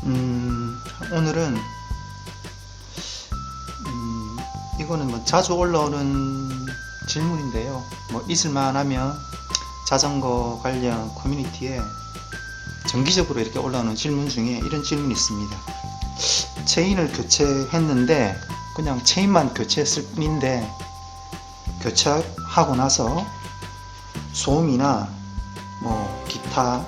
오늘은 이거는 뭐 자주 올라오는 질문인데요. 뭐 있을만하면 자전거 관련 커뮤니티에 정기적으로 이렇게 올라오는 질문 중에 이런 질문이 있습니다. 체인을 교체했는데 그냥 체인만 교체했을 뿐인데 교체하고 나서 소음이나 뭐 기타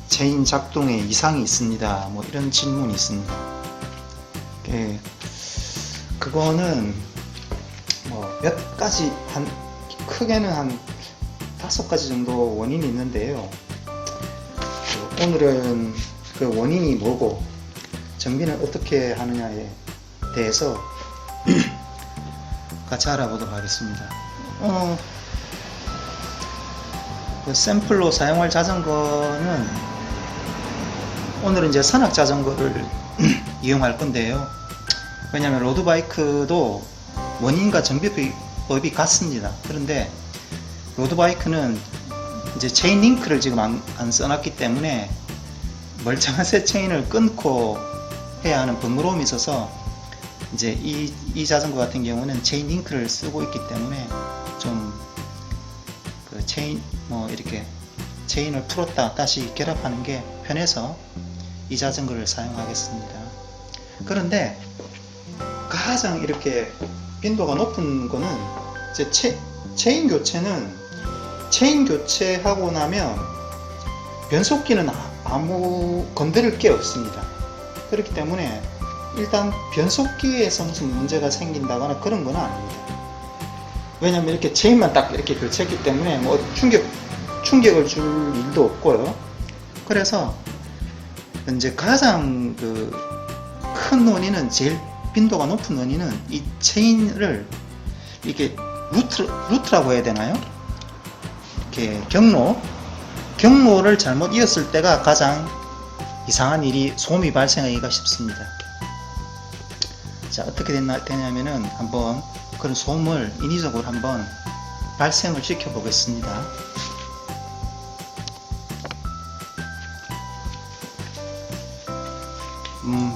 체인 작동에 이상이 있습니다. 뭐 이런 질문이 있습니다. 그거는 뭐 몇 가지, 크게는 한 5가지 정도 원인이 있는데요. 오늘은 그 원인이 뭐고 정비는 어떻게 하느냐에 대해서 같이 알아보도록 하겠습니다. 그 샘플로 사용할 자전거는 오늘은 이제 선악 자전거를 이용할 건데요. 왜냐하면 로드바이크도 원인과 정비법이 같습니다. 그런데 로드바이크는 이제 체인 링크를 지금 안 써놨기 때문에 멀쩡한 새 체인을 끊고 해야 하는 번거로움이 있어서 이제 이 자전거 같은 경우는 체인 링크를 쓰고 있기 때문에 좀 그 체인 뭐 이렇게 체인을 풀었다 다시 결합하는 게 편해서 이 자전거를 사용하겠습니다. 그런데 가장 이렇게 빈도가 높은 거는 이제 체인 교체는 체인 교체하고 나면 변속기는 아무 건드릴 게 없습니다. 그렇기 때문에 일단 변속기에서 무슨 문제가 생긴다거나 그런 건 아닙니다. 왜냐면 이렇게 체인만 딱 이렇게 교체했기 때문에 뭐 충격을 줄 일도 없고요. 그래서 이제 가장 그 큰 원인은, 제일 빈도가 높은 원인은 이 체인을 이렇게 루트라고 해야 되나요? 이렇게 경로를 잘못 이었을 때가 가장 이상한 일이, 소음이 발생하기가 쉽습니다. 자, 어떻게 되냐면은 한번 그런 소음을 인위적으로 한번 발생을 시켜 보겠습니다.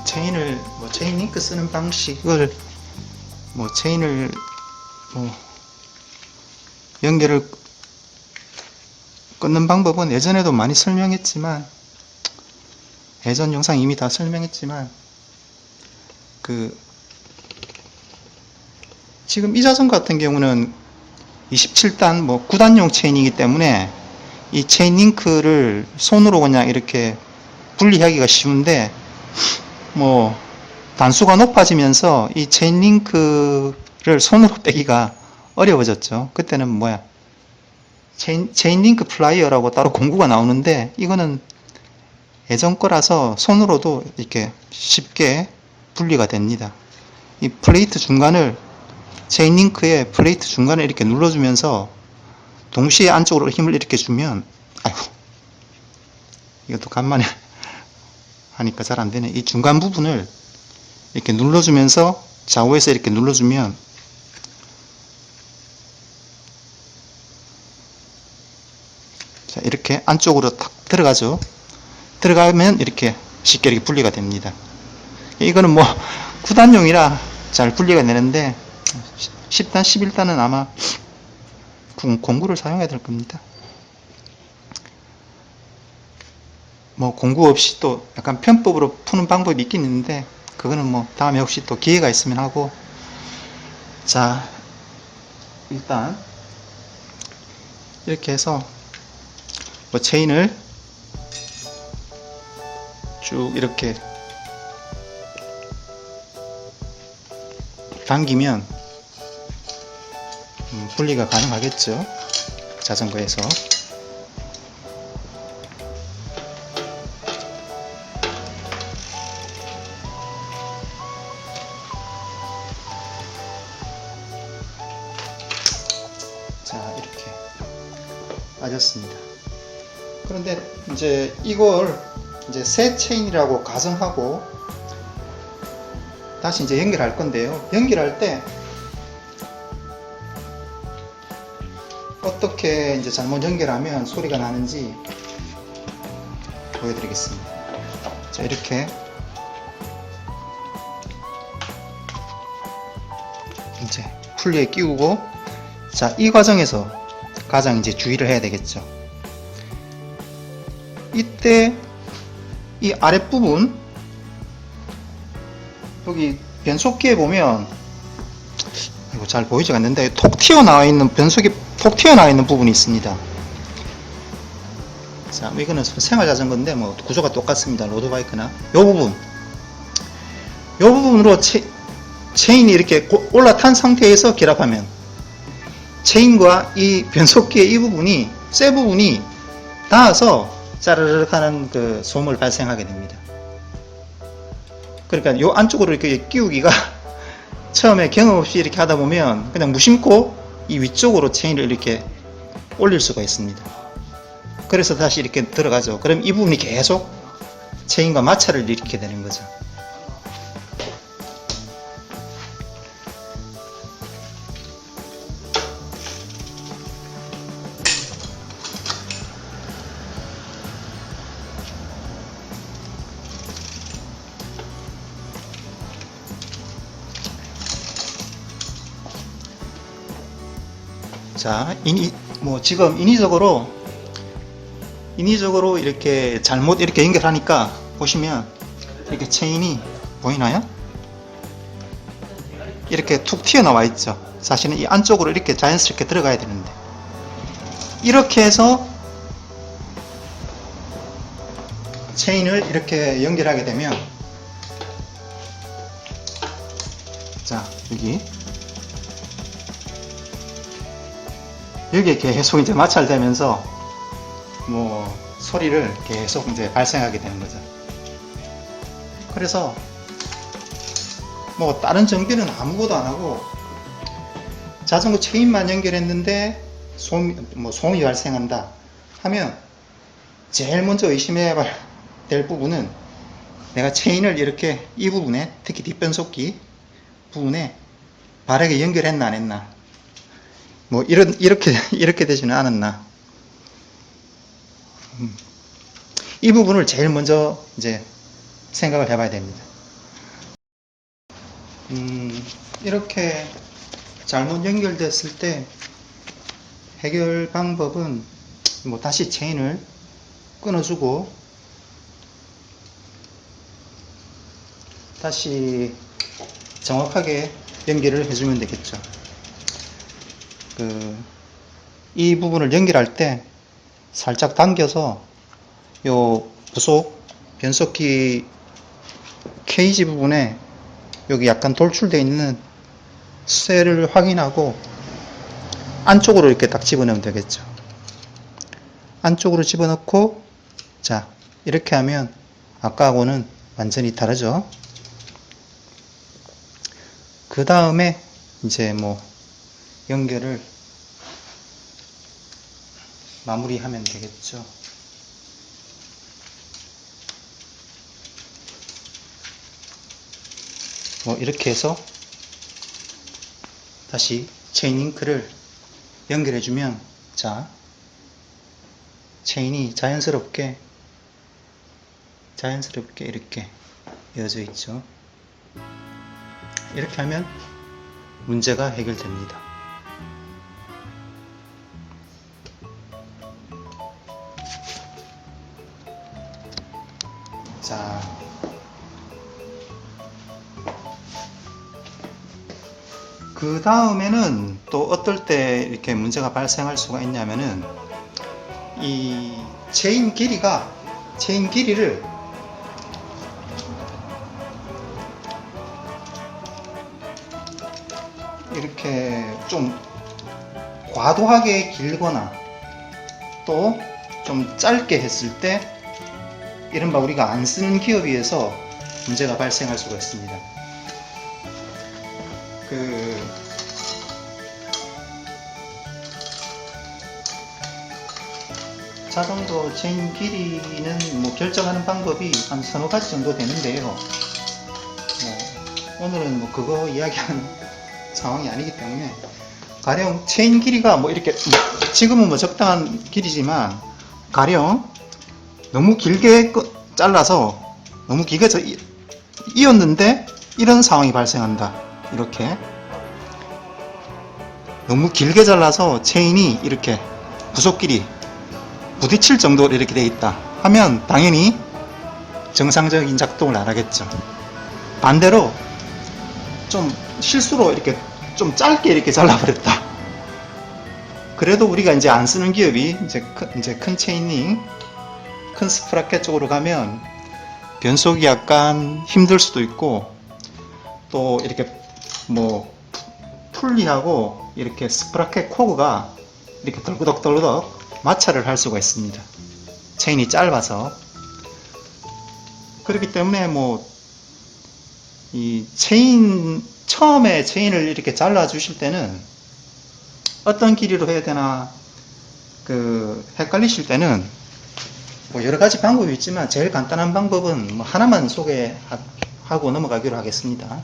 체인을 체인 링크 쓰는 방식을 체인을 연결을 끊는 방법은 예전에도 많이 설명했지만, 예전 영상 이미 다 설명했지만, 지금 이 자전거 같은 경우는 27단 9단용 체인이기 때문에 이 체인 링크를 손으로 그냥 이렇게 분리하기가 쉬운데, 단수가 높아지면서 이 체인 링크를 손으로 빼기가 어려워졌죠. 그때는 체인 링크 플라이어라고 따로 공구가 나오는데, 이거는 예전 거라서 손으로도 이렇게 쉽게 분리가 됩니다. 이 플레이트 중간을, 체인 링크의 플레이트 중간을 이렇게 눌러주면서 동시에 안쪽으로 힘을 이렇게 주면, 이것도 간만에 하니까 잘 안 되네. 이 중간 부분을 이렇게 눌러주면서, 좌우에서 이렇게 눌러주면 자, 이렇게 안쪽으로 탁 들어가죠. 들어가면 이렇게 쉽게 이렇게 분리가 됩니다. 이거는 9단용이라 잘 분리가 되는데 10단, 11단은 아마 공구를 사용해야 될 겁니다. 공구 없이 또 약간 편법으로 푸는 방법이 있긴 있는데, 그거는 다음에 혹시 또 기회가 있으면 하고. 자, 일단 이렇게 해서 체인을 쭉 이렇게 당기면 분리가 가능하겠죠, 자전거에서. 자, 이렇게 빠졌습니다. 그런데 이제 이걸 새 체인이라고 가정하고 다시 이제 연결할 건데요. 연결할 때 어떻게 이제 잘못 연결하면 소리가 나는지 보여드리겠습니다. 자, 이렇게 이제 풀리에 끼우고, 자, 이 과정에서 가장 이제 주의를 해야 되겠죠. 이때 이 아랫부분, 여기 변속기에 보면, 이거 잘 보이지 않는데 톡 튀어나와 있는, 변속기 톡 튀어나와 있는 부분이 있습니다. 자, 이거는 생활자전거인데 뭐 구조가 똑같습니다. 로드바이크나 요 부분으로 체인이 이렇게 올라탄 상태에서 결합하면 체인과 이 변속기의 이 부분이, 쇠 부분이 닿아서 짜르륵 하는 그 소음을 발생하게 됩니다. 그러니까 요 안쪽으로 이렇게 끼우기가 처음에 경험 없이 이렇게 하다 보면 그냥 무심코 이 위쪽으로 체인을 이렇게 올릴 수가 있습니다. 그래서 다시 이렇게 들어가죠. 그럼 이 부분이 계속 체인과 마찰을 일으키게 되는 거죠. 자, 지금 인위적으로 이렇게 잘못 이렇게 연결하니까 보시면 이렇게 체인이 보이나요? 이렇게 툭 튀어나와 있죠. 사실은 이 안쪽으로 이렇게 자연스럽게 들어가야 되는데, 이렇게 해서 체인을 이렇게 연결하게 되면, 자, 여기에 계속 이제 마찰되면서 뭐 소리를 계속 이제 발생하게 되는 거죠. 그래서 뭐 다른 정비는 아무것도 안 하고 자전거 체인만 연결했는데 소음이 발생한다 하면 제일 먼저 의심해야 될 부분은 내가 체인을 이렇게 이 부분에, 특히 뒷변속기 부분에 바르게 연결했나 안 했나, 뭐 이렇게 되지는 않았나, 이 부분을 제일 먼저 이제 생각을 해봐야 됩니다. 이렇게 잘못 연결됐을 때 해결 방법은 뭐 다시 체인을 끊어주고 다시 정확하게 연결을 해주면 되겠죠. 이 부분을 연결할 때 살짝 당겨서 요 부속 변속기 케이지 부분에 여기 약간 돌출되어 있는 쇠를 확인하고 안쪽으로 이렇게 딱 집어넣으면 되겠죠. 안쪽으로 집어넣고, 자, 이렇게 하면 아까하고는 완전히 다르죠. 그 다음에 이제 뭐 연결을 마무리하면 되겠죠. 뭐 이렇게 해서 다시 체인 링크를 연결해주면, 자, 체인이 자연스럽게 이렇게 이어져 있죠. 이렇게 하면 문제가 해결됩니다. 자, 그 다음에는 또 어떨 때 이렇게 문제가 발생할 수가 있냐면은, 이 체인 길이를 이렇게 좀 과도하게 길거나 또 좀 짧게 했을 때 이른바 우리가 안 쓰는 기어에 의해서 문제가 발생할 수가 있습니다. 자전거 체인 길이는 뭐 결정하는 방법이 한 서너 가지 정도 되는데요. 오늘은 뭐 그거 이야기하는 상황이 아니기 때문에, 가령 체인 길이가 뭐 이렇게, 지금은 뭐 적당한 길이지만 가령 너무 길게 잘라서 너무 길게 이었는데 이런 상황이 발생한다. 이렇게 너무 길게 잘라서 체인이 이렇게 부속끼리 부딪힐 정도로 이렇게 되어 있다 하면 당연히 정상적인 작동을 안 하겠죠. 반대로 좀 실수로 이렇게 좀 짧게 이렇게 잘라버렸다. 그래도 우리가 이제 안 쓰는 기업이 이제 큰 체이닝, 큰 스프라켓 쪽으로 가면 변속이 약간 힘들 수도 있고, 또 이렇게 뭐 풀리하고 이렇게 스프라켓 코그가 이렇게 덜그덕덜그덕 마찰을 할 수가 있습니다. 체인이 짧아서. 그렇기 때문에 뭐 이 처음에 체인을 이렇게 잘라 주실 때는 어떤 길이로 해야 되나 헷갈리실 때는 뭐 여러 가지 방법이 있지만 제일 간단한 방법은 뭐 하나만 소개하고 넘어가기로 하겠습니다.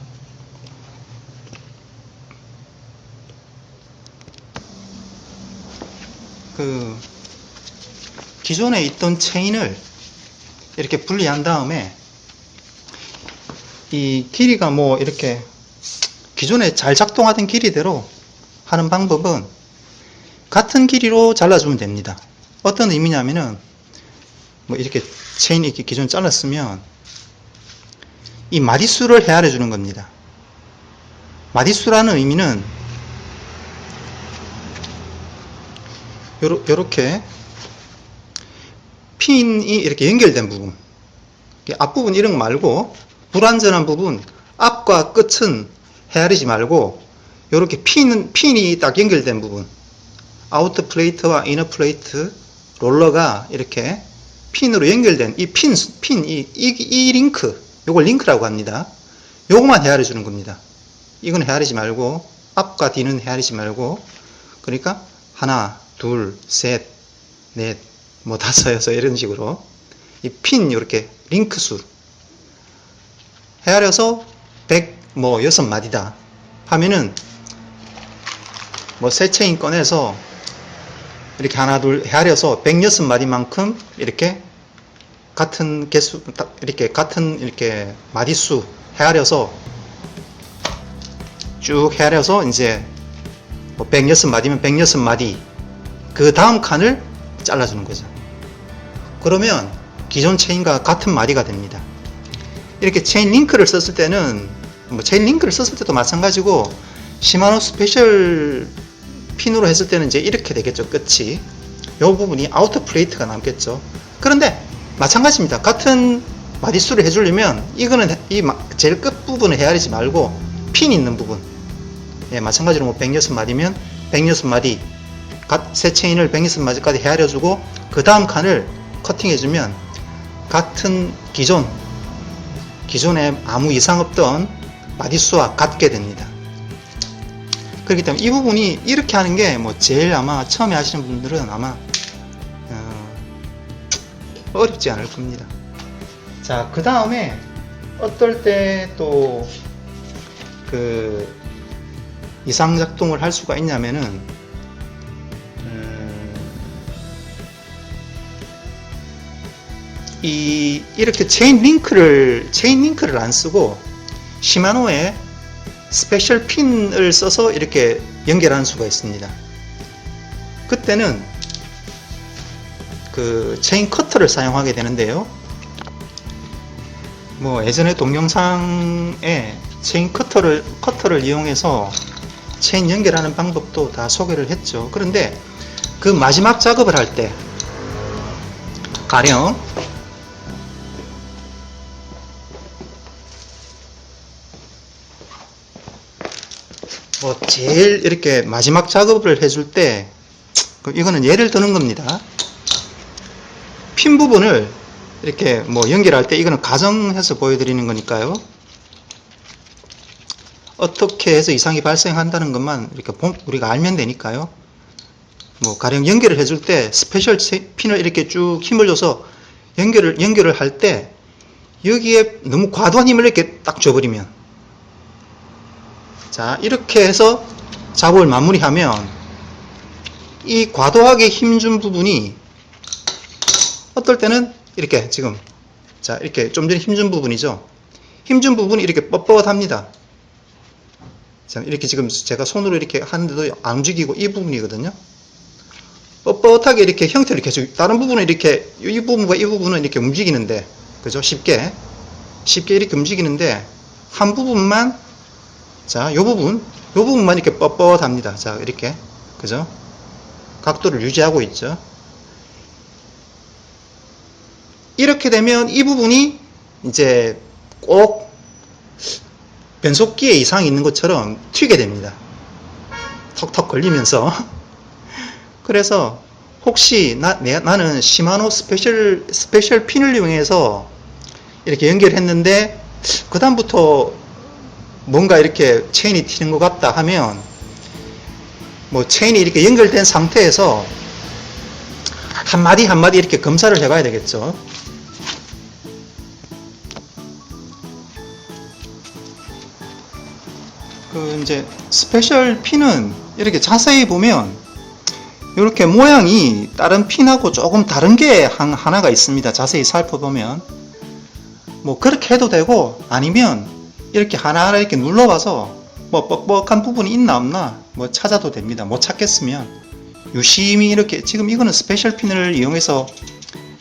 기존에 있던 체인을 이렇게 분리한 다음에 이 길이가 뭐 이렇게 기존에 잘 작동하던 길이대로 하는 방법은 같은 길이로 잘라주면 됩니다. 어떤 의미냐면은 뭐 이렇게 체인이 이렇게 기존 잘랐으면 이 마디수를 헤아려 주는 겁니다. 마디수라는 의미는 요렇게 핀이 이렇게 연결된 부분, 앞부분 이런 거 말고 불완전한 부분, 앞과 끝은 헤아리지 말고 요렇게 핀이 딱 연결된 부분, 아우터 플레이트와 이너 플레이트 롤러가 이렇게 핀으로 연결된 이 링크, 요걸 링크라고 합니다. 요거만 헤아려 주는 겁니다. 이건 헤아리지 말고, 앞과 뒤는 헤아리지 말고, 그러니까 하나, 둘, 셋, 넷, 뭐 다섯, 여섯 이런 식으로 이 핀 요렇게 링크 수 헤아려서 106마디다 하면은 뭐 새 체인 꺼내서 이렇게 하나 둘 헤아려서 106마디만큼 이렇게 같은 개수 이렇게 마디수 헤아려서 쭉 헤아려서 이제 뭐 106마디면 106마디 그 다음 칸을 잘라주는 거죠. 그러면 기존 체인과 같은 마디가 됩니다. 이렇게 체인 링크를 썼을 때는 뭐 체인 링크를 썼을 때도 마찬가지고 시마노 스페셜 핀으로 했을 때는 이제 이렇게 되겠죠. 끝이 이 부분이 아우터 플레이트가 남겠죠. 그런데 마찬가지입니다. 같은 마디수를 해주려면 이거는 이 제일 끝 부분을 헤아리지 말고 핀 있는 부분, 예, 마찬가지로 뭐 106마디면 106마디 새 체인을 106마디까지 헤아려주고 그 다음 칸을 커팅해주면 같은 기존에 아무 이상 없던 마디수와 같게 됩니다. 그렇기 때문에 이 부분이 이렇게 하는 게 뭐 제일 아마 처음에 하시는 분들은 아마 어렵지 않을 겁니다. 자, 그 다음에 어떨 때 또 이상 작동을 할 수가 있냐면은 이렇게 체인 링크를 안 쓰고 시마노의 스페셜 핀을 써서 이렇게 연결하는 수가 있습니다. 그때는 체인 커터를 사용하게 되는데요. 뭐 예전에 동영상에 체인 커터를 이용해서 체인 연결하는 방법도 다 소개를 했죠. 그런데 그 마지막 작업을 할 때 가령 뭐 제일 이렇게 마지막 작업을 해줄 때 이거는 예를 드는 겁니다. 핀 부분을 이렇게 뭐 연결할 때 이거는 가정해서 보여드리는 거니까요. 어떻게 해서 이상이 발생한다는 것만 이렇게 우리가 알면 되니까요. 뭐 가령 연결을 해줄 때 스페셜 핀을 이렇게 쭉 힘을 줘서 연결을 할 때 여기에 너무 과도한 힘을 이렇게 딱 줘버리면, 자, 이렇게 해서 작업을 마무리하면 이 과도하게 힘준 부분이 어떨 때는 이렇게 지금 자, 이렇게 좀 전에 힘준 부분이죠. 힘준 부분이 이렇게 뻣뻣합니다. 자, 이렇게 지금 제가 손으로 이렇게 하는데도 안 움직이고 이 부분이거든요. 뻣뻣하게 이렇게 형태를 계속, 다른 부분은 이렇게, 이 부분과 이 부분은 이렇게 움직이는데, 그죠? 쉽게 이렇게 움직이는데, 한 부분만, 자, 요 부분만 이렇게 뻣뻣합니다. 자, 이렇게. 그죠? 각도를 유지하고 있죠. 이렇게 되면 이 부분이 이제 꼭 변속기에 이상이 있는 것처럼 튀게 됩니다. 턱턱 걸리면서. 그래서 혹시 나는 시마노 스페셜 핀을 이용해서 이렇게 연결했는데 그 다음부터 뭔가 이렇게 체인이 튀는 것 같다 하면 뭐 체인이 이렇게 연결된 상태에서 한마디 한마디 이렇게 검사를 해봐야 되겠죠. 그 이제 스페셜 핀은 이렇게 자세히 보면 이렇게 모양이 다른 핀하고 조금 다른 게 하나가 있습니다. 자세히 살펴보면 뭐 그렇게 해도 되고 아니면 이렇게 하나하나 이렇게 눌러봐서 뭐 뻑뻑한 부분이 있나 없나 뭐 찾아도 됩니다. 못 찾겠으면 유심히 이렇게, 지금 이거는 스페셜 핀을 이용해서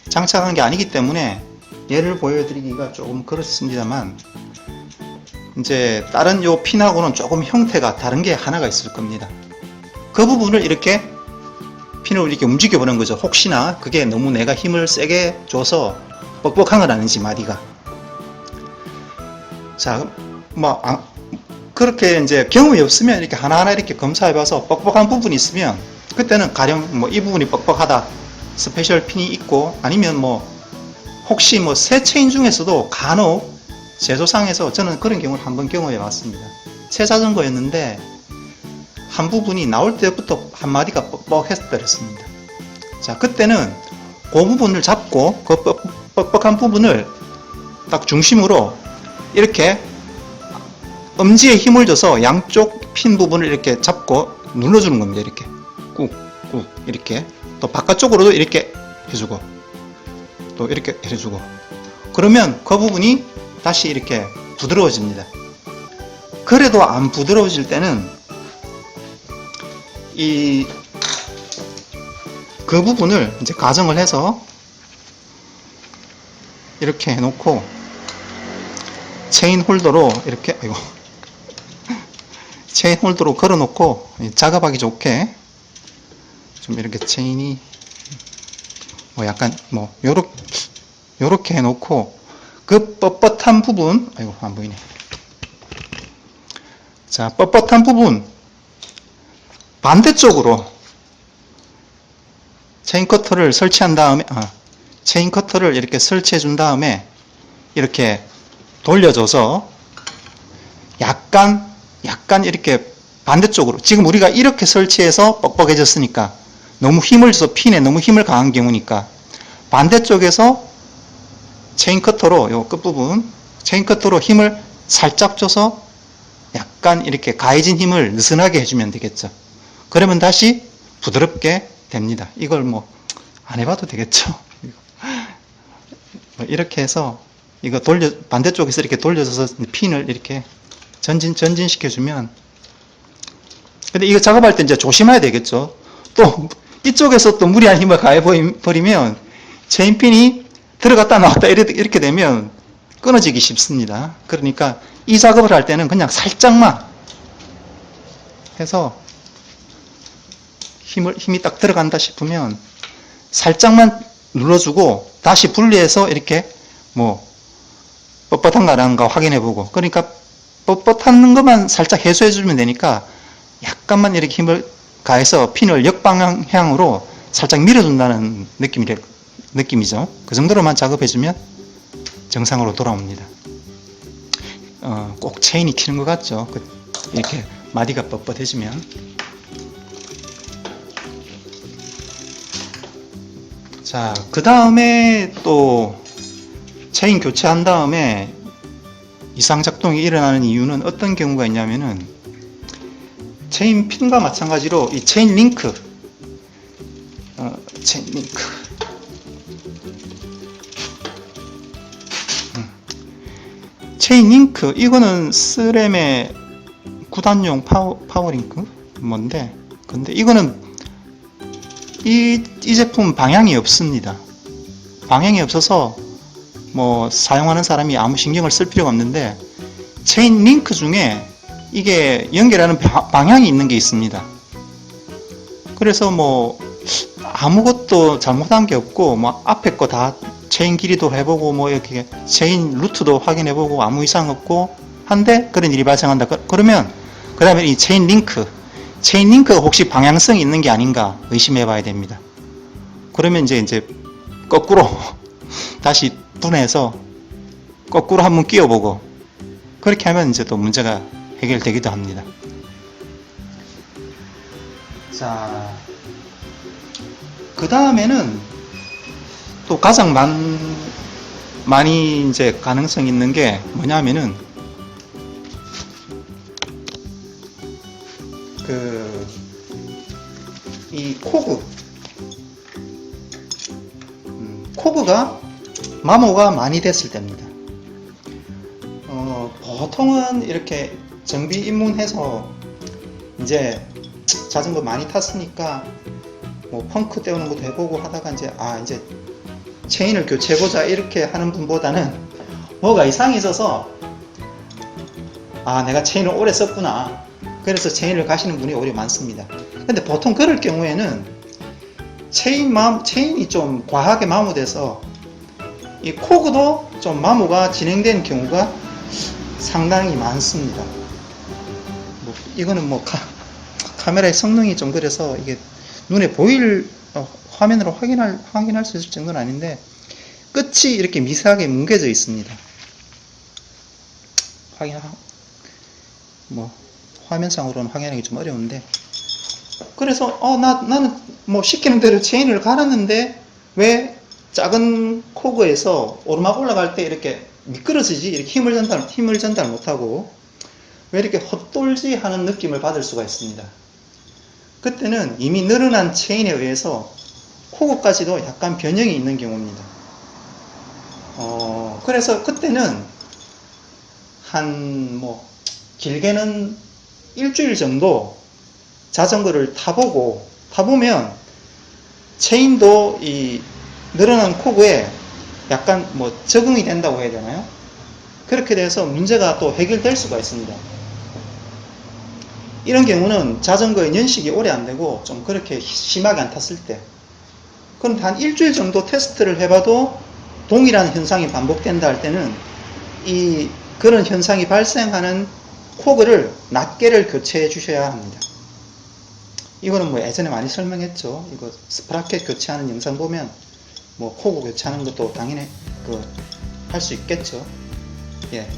장착한 게 아니기 때문에 예를 보여드리기가 조금 그렇습니다만 이제 다른 요 핀하고는 조금 형태가 다른 게 하나가 있을 겁니다. 그 부분을 이렇게 핀을 이렇게 움직여 보는 거죠. 혹시나 그게 너무 내가 힘을 세게 줘서 뻑뻑한 건 아닌지 마디가. 자, 뭐 그렇게 이제 경험이 없으면 이렇게 하나하나 이렇게 검사해봐서 뻑뻑한 부분이 있으면 그때는 가령 뭐 이 부분이 뻑뻑하다 스페셜 핀이 있고, 아니면 뭐 혹시 뭐 새 체인 중에서도 간혹 제조상에서 저는 그런 경우를 한번 경험해 봤습니다. 새 자전거였는데 한 부분이 나올 때부터 한마디가 뻑뻑했더랬습니다. 자, 그때는 그 부분을 잡고 그 뻑뻑한 부분을 딱 중심으로 이렇게 엄지에 힘을 줘서 양쪽 핀 부분을 이렇게 잡고 눌러주는 겁니다. 이렇게 꾹꾹 이렇게, 또 바깥쪽으로도 이렇게 해주고 또 이렇게 해주고, 그러면 그 부분이 다시 이렇게 부드러워집니다. 그래도 안 부드러워질 때는 그 부분을 이제 가정을 해서 이렇게 해놓고 체인 홀더로 이렇게, 아이고, 체인 홀더로 걸어 놓고 작업하기 좋게 좀 이렇게 체인이 뭐 약간 뭐 요렇게 해놓고 그 뻣뻣한 부분, 아이고 안 보이네. 자, 뻣뻣한 부분 반대쪽으로 체인 커터를 설치한 다음에, 체인 커터를 이렇게 설치해 준 다음에 이렇게 돌려줘서 약간 이렇게 반대쪽으로, 지금 우리가 이렇게 설치해서 뻑뻑해졌으니까 너무 힘을 줘서 핀에 너무 힘을 가한 경우니까 반대쪽에서 체인 커터로 요 끝부분 체인 커터로 힘을 살짝 줘서 약간 이렇게 가해진 힘을 느슨하게 해주면 되겠죠. 그러면 다시 부드럽게 됩니다. 이걸 뭐 안 해봐도 되겠죠. 이렇게 해서 이거 반대쪽에서 이렇게 돌려줘서 핀을 이렇게 전진시켜주면, 근데 이거 작업할 때 이제 조심해야 되겠죠. 또 이쪽에서 또 무리한 힘을 가해버리면 체인핀이 들어갔다 나왔다 이렇게 되면 끊어지기 쉽습니다. 그러니까 이 작업을 할 때는 그냥 살짝만 해서 힘이 딱 들어간다 싶으면 살짝만 눌러주고 다시 분리해서 이렇게 뭐 뻣뻣한가 안 한가 확인해보고, 그러니까 뻣뻣한 것만 살짝 해소해주면 되니까 약간만 이렇게 힘을 가해서 핀을 역방향으로 살짝 밀어준다는 느낌이죠. 그 정도로만 작업해주면 정상으로 돌아옵니다. 꼭 체인이 튀는 것 같죠. 이렇게 마디가 뻣뻣해지면. 자, 그 다음에 또 체인 교체한 다음에 이상 작동이 일어나는 이유는 어떤 경우가 있냐면은, 체인 핀과 마찬가지로 이 체인 링크, 체인 링크, 이거는 스램의 9단용 파워링크 뭔데, 근데 이거는 이 제품 방향이 없습니다. 방향이 없어서 뭐 사용하는 사람이 아무 신경을 쓸 필요가 없는데, 체인 링크 중에 이게 연결하는 방향이 있는 게 있습니다. 그래서 뭐 아무것도 잘못한 게 없고, 뭐 앞에 거 다 체인 길이도 해보고, 뭐 이렇게 체인 루트도 확인해보고 아무 이상 없고 한데 그런 일이 발생한다. 그러면 그 다음에 이 체인 링크가 혹시 방향성이 있는 게 아닌가 의심해 봐야 됩니다. 그러면 이제 거꾸로 다시 분해해서 거꾸로 한번 끼워보고, 그렇게 하면 이제 또 문제가 해결되기도 합니다. 자, 그 다음에는 또 가장 많이 이제 가능성 있는 게 뭐냐면은, 이 코그가 마모가 많이 됐을 때입니다. 보통은 이렇게 정비 입문해서 이제 자전거 많이 탔으니까 뭐 펑크 떼우는 것도 해보고 하다가 이제 체인을 교체해보자 이렇게 하는 분보다는 뭐가 이상이 있어서 내가 체인을 오래 썼구나, 그래서 체인을 가시는 분이 오히려 많습니다. 근데 보통 그럴 경우에는 체인이 좀 과하게 마모돼서 이 코그도 좀 마모가 진행된 경우가 상당히 많습니다. 이거는 뭐 카메라의 성능이 좀 그래서 이게 눈에 보일 화면으로 확인할 수 있을 정도는 아닌데, 끝이 이렇게 미세하게 뭉개져 있습니다. 화면상으로는 확인하기 좀 어려운데, 그래서 나는 뭐 시키는 대로 체인을 갈았는데 왜 작은 코그에서 오르막 올라갈 때 이렇게 미끄러지지, 이렇게 힘을 전달 못하고 왜 이렇게 헛돌지 하는 느낌을 받을 수가 있습니다. 그때는 이미 늘어난 체인에 의해서 코그까지도 약간 변형이 있는 경우입니다. 그래서 그때는 길게는 일주일 정도 자전거를 타보면 체인도 이 늘어난 코그에 약간 적응이 된다고 해야 되나요? 그렇게 돼서 문제가 또 해결될 수가 있습니다. 이런 경우는 자전거의 연식이 오래 안 되고 좀 그렇게 심하게 안 탔을 때, 그럼 한 일주일 정도 테스트를 해봐도 동일한 현상이 반복된다 할 때는 그런 현상이 발생하는 코그를 낱개를 교체해 주셔야 합니다. 이거는 예전에 많이 설명했죠. 이거 스프라켓 교체하는 영상 보면 코그 교체하는 것도 당연히 할 수 있겠죠. 예.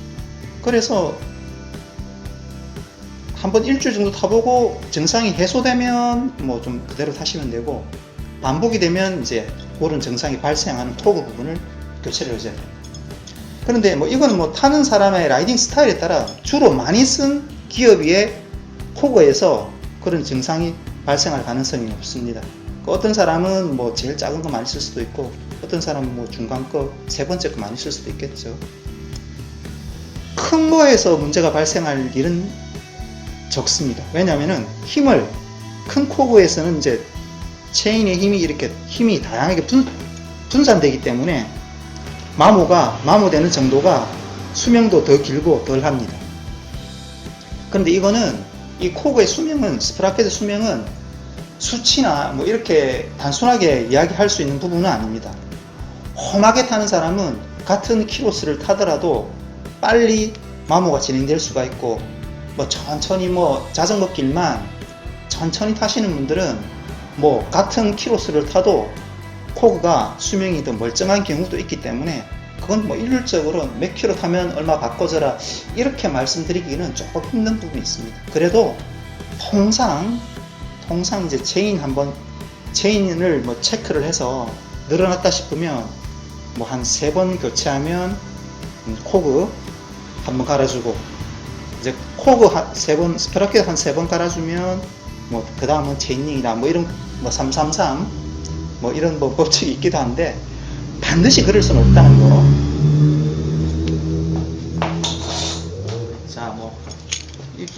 그래서 한번 일주일 정도 타보고 증상이 해소되면 좀 그대로 타시면 되고, 반복이 되면 이제 그런 증상이 발생하는 코그 부분을 교체를 해줘야 돼요. 그런데 이거는 타는 사람의 라이딩 스타일에 따라 주로 많이 쓴 기어 위의 코그에서 그런 증상이 발생할 가능성이 높습니다. 어떤 사람은 제일 작은 거 많이 쓸 수도 있고, 어떤 사람은 중간 거, 세 번째 거 많이 쓸 수도 있겠죠. 큰 거에서 문제가 발생할 일은 적습니다. 왜냐하면은 큰 코그에서는 이제 체인의 힘이 다양하게 분산되기 때문에 마모되는 정도가 수명도 더 길고 덜 합니다. 그런데 이 코그의 스프라켓의 수명은 수치나 이렇게 단순하게 이야기할 수 있는 부분은 아닙니다. 험하게 타는 사람은 같은 키로수를 타더라도 빨리 마모가 진행될 수가 있고, 천천히 자전거 길만 천천히 타시는 분들은 같은 키로수를 타도 코그가 수명이 더 멀쩡한 경우도 있기 때문에, 그건 일률적으로 몇 킬로 타면 얼마 바꿔줘라 이렇게 말씀드리기는 조금 힘든 부분이 있습니다. 그래도 통상 이제 체인을 체크를 해서 늘어났다 싶으면 한 3번 교체하면 코그 한번 갈아주고, 이제 코그 3번, 스프라켓 한 3번 갈아주면 그 다음은 체인링이나 이런 333 이런 법칙이 있기도 한데, 반드시 그럴 수는 없다는 거.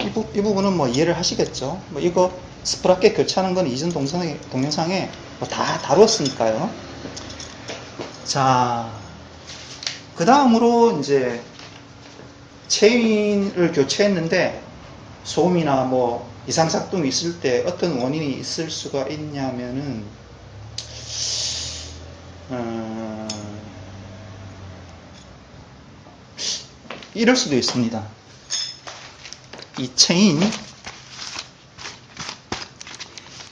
이 부분은 뭐 이해를 하시겠죠. 뭐 이거 스프라켓 교체하는 건 이전 동영상에 뭐 다 다뤘으니까요. 자, 그 다음으로 이제 체인을 교체했는데 소음이나 뭐 이상작동이 있을 때 어떤 원인이 있을 수가 있냐면은 이럴 수도 있습니다. 이 체인,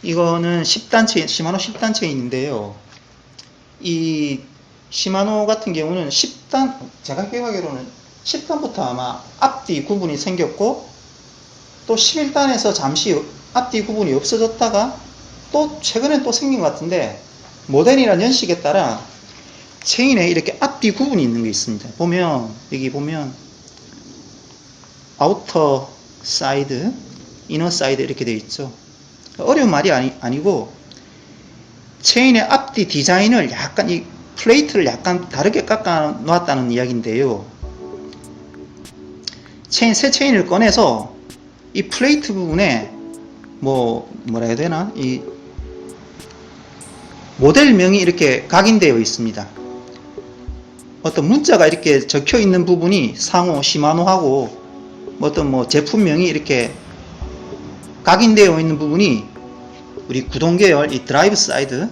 이거는 10단 체인, 시마노 10단 체인인데요. 이 시마노 같은 경우는 10단, 제가 기억하기로는 10단부터 아마 앞뒤 구분이 생겼고, 또 11단에서 잠시 앞뒤 구분이 없어졌다가 또 최근에 또 생긴 것 같은데, 모델이나 연식에 따라 체인에 이렇게 앞뒤 구분이 있는 게 있습니다. 보면, 여기 보면 아우터 사이드, 이너 사이드 이렇게 되어 있죠. 어려운 말이 아니고 체인의 앞뒤 디자인을 약간, 이 플레이트를 약간 다르게 깎아 놓았다는 이야기인데요. 새 체인을 꺼내서 이 플레이트 부분에 뭐라 해야 되나, 이 모델명이 이렇게 각인되어 있습니다. 어떤 문자가 이렇게 적혀 있는 부분이 상호 시마노하고 어떤 제품명이 이렇게 각인되어 있는 부분이 우리 구동 계열 이 드라이브 사이드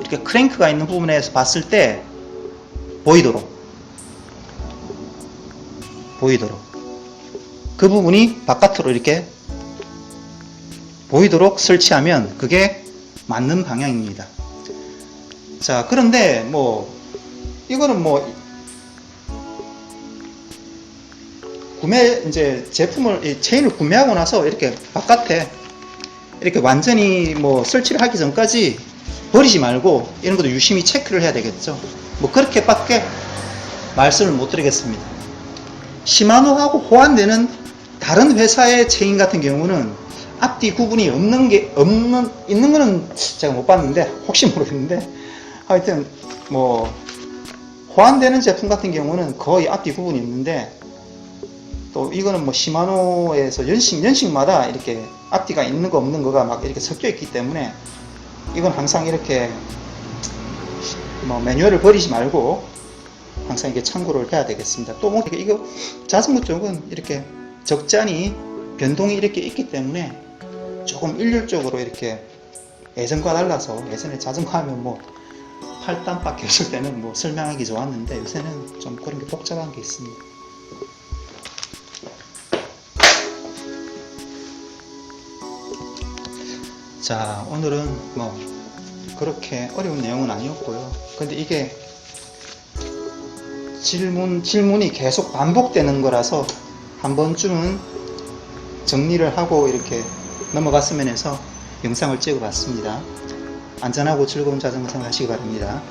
이렇게 크랭크가 있는 부분에서 봤을 때 보이도록 그 부분이 바깥으로 이렇게 보이도록 설치하면 그게 맞는 방향입니다. 자, 그런데 이거는 이제 제품을, 체인을 구매하고 나서 이렇게 바깥에 이렇게 완전히 설치를 하기 전까지 버리지 말고 이런 것도 유심히 체크를 해야 되겠죠. 그렇게밖에 말씀을 못 드리겠습니다. 시마노하고 호환되는 다른 회사의 체인 같은 경우는 앞뒤 구분이 있는 거는 제가 못 봤는데, 혹시 모르겠는데, 하여튼 호환되는 제품 같은 경우는 거의 앞뒤 구분이 있는데, 또 이거는 시마노에서 연식마다 이렇게 앞뒤가 있는 거 없는 거가 막 이렇게 섞여 있기 때문에 이건 항상 이렇게 매뉴얼을 버리지 말고 항상 이게 참고를 해야 되겠습니다. 또 이거 자전거 쪽은 이렇게 적잖이 변동이 이렇게 있기 때문에 조금 일률적으로 이렇게, 예전과 달라서 예전에 자전거 하면 8단밖에 없을 때는 설명하기 좋았는데 요새는 좀 그런 게 복잡한 게 있습니다. 자, 오늘은 그렇게 어려운 내용은 아니었고요. 근데 이게 질문이 계속 반복되는 거라서 한 번쯤은 정리를 하고 이렇게 넘어갔으면 해서 영상을 찍어 봤습니다. 안전하고 즐거운 자전거 생활 하시기 바랍니다.